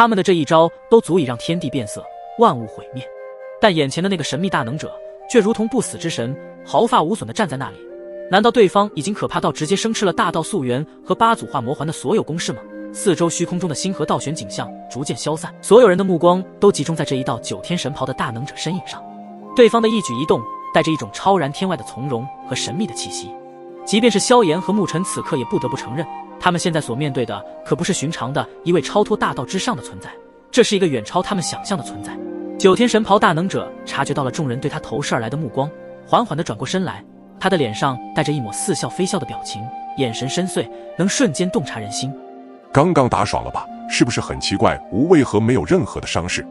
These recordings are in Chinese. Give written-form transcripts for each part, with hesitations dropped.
他们的这一招都足以让天地变色，万物毁灭。但眼前的那个神秘大能者却如同不死之神，毫发无损地站在那里。难道对方已经可怕到直接生吃了大道溯源和八组化魔环的所有攻势吗？四周虚空中的星河倒悬景象逐渐消散，所有人的目光都集中在这一道九天神袍的大能者身影上。对方的一举一动带着一种超然天外的从容和神秘的气息，即便是萧炎和沐尘此刻也不得不承认，他们现在所面对的可不是寻常的一位超脱大道之上的存在，这是一个远超他们想象的存在。九天神袍大能者察觉到了众人对他投射而来的目光，缓缓地转过身来，他的脸上带着一抹似笑非笑的表情，眼神深邃，能瞬间洞察人心。刚刚打爽了吧？是不是很奇怪，吾为何没有任何的伤势？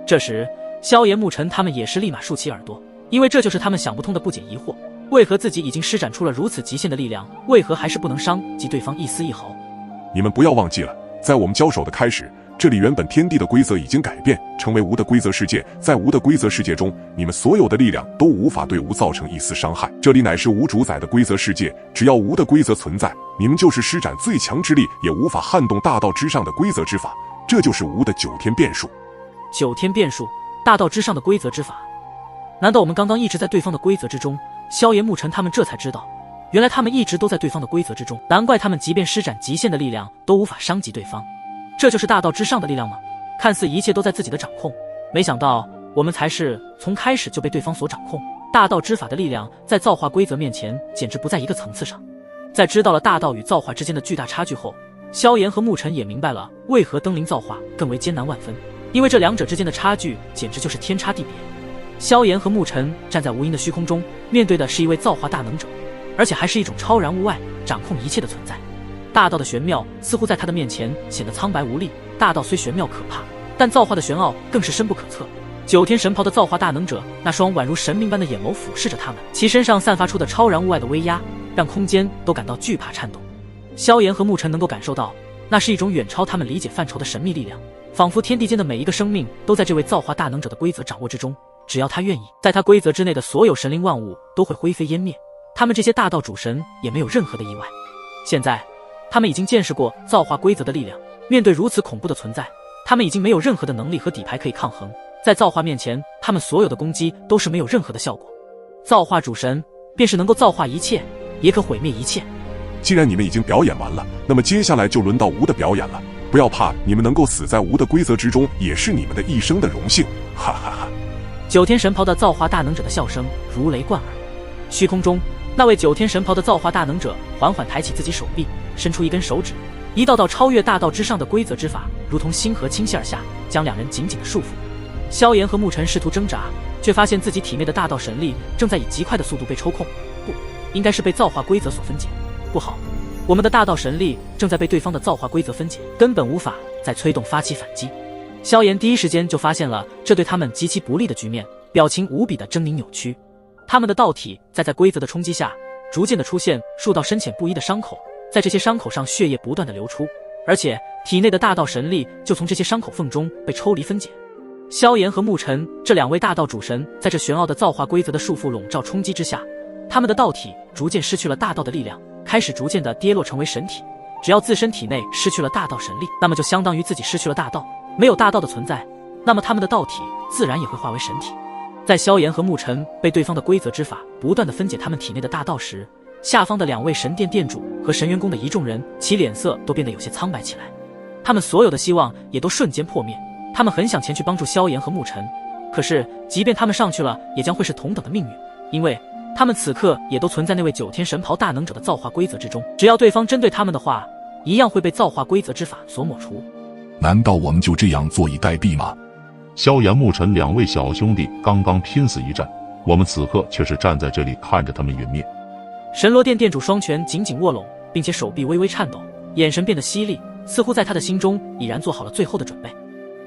这时萧炎、沐尘他们也是立马竖起耳朵，因为这就是他们想不通的不解疑惑，为何自己已经施展出了如此极限的力量，为何还是不能伤及对方一丝一毫？你们不要忘记了，在我们交手的开始，这里原本天地的规则已经改变，成为吾的规则世界。在吾的规则世界中，你们所有的力量都无法对吾造成一丝伤害。这里乃是吾主宰的规则世界，只要吾的规则存在，你们就是施展最强之力也无法撼动大道之上的规则之法。这就是吾的九天变数。九天变数，大道之上的规则之法。难道我们刚刚一直在对方的规则之中？萧炎、沐尘他们这才知道，原来他们一直都在对方的规则之中，难怪他们即便施展极限的力量都无法伤及对方。这就是大道之上的力量吗？看似一切都在自己的掌控，没想到我们才是从开始就被对方所掌控。大道之法的力量在造化规则面前简直不在一个层次上。在知道了大道与造化之间的巨大差距后，萧炎和沐尘也明白了为何登临造化更为艰难万分，因为这两者之间的差距简直就是天差地别。萧炎和沐尘站在无垠的虚空中，面对的是一位造化大能者，而且还是一种超然物外、掌控一切的存在。大道的玄妙似乎在他的面前显得苍白无力。大道虽玄妙可怕，但造化的玄奥更是深不可测。九天神袍的造化大能者那双宛如神明般的眼眸俯视着他们，其身上散发出的超然物外的威压让空间都感到惧怕颤动。萧炎和沐尘能够感受到，那是一种远超他们理解范畴的神秘力量，仿佛天地间的每一个生命都在这位造化大能者的规则掌握之中，只要他愿意，在他规则之内的所有神灵万物都会灰飞烟灭，他们这些大道主神也没有任何的意外。现在他们已经见识过造化规则的力量，面对如此恐怖的存在，他们已经没有任何的能力和底牌可以抗衡。在造化面前，他们所有的攻击都是没有任何的效果。造化主神便是能够造化一切，也可毁灭一切。既然你们已经表演完了，那么接下来就轮到吾的表演了。不要怕，你们能够死在吾的规则之中，也是你们的一生的荣幸。哈哈哈！九天神袍的造化大能者的笑声如雷贯耳。虚空中，那位九天神袍的造化大能者缓缓抬起自己手臂，伸出一根手指，一道道超越大道之上的规则之法如同星河倾泻而下，将两人紧紧的束缚。萧炎和沐尘试图挣扎，却发现自己体内的大道神力正在以极快的速度被抽空，不，应该是被造化规则所分解。不好，我们的大道神力正在被对方的造化规则分解，根本无法再催动发起反击。萧炎第一时间就发现了这对他们极其不利的局面，表情无比的狰狞扭曲。他们的道体在规则的冲击下，逐渐的出现数道深浅不一的伤口，在这些伤口上血液不断的流出，而且体内的大道神力就从这些伤口缝中被抽离分解。萧炎和沐尘这两位大道主神在这玄奥的造化规则的束缚笼罩冲击之下，他们的道体逐渐失去了大道的力量，开始逐渐的跌落成为神体。只要自身体内失去了大道神力，那么就相当于自己失去了大道。没有大道的存在，那么他们的道体自然也会化为神体。在萧炎和沐尘被对方的规则之法不断的分解他们体内的大道时，下方的两位神殿殿主和神元宫的一众人，其脸色都变得有些苍白起来。他们所有的希望也都瞬间破灭。他们很想前去帮助萧炎和沐尘，可是即便他们上去了，也将会是同等的命运，因为他们此刻也都存在那位九天神袍大能者的造化规则之中，只要对方针对他们的话，一样会被造化规则之法所抹除。难道我们就这样坐以待毙吗？萧炎、沐尘两位小兄弟刚刚拼死一战，我们此刻却是站在这里看着他们陨灭。神罗殿殿主双拳紧紧握拢，并且手臂微微颤抖，眼神变得犀利，似乎在他的心中已然做好了最后的准备。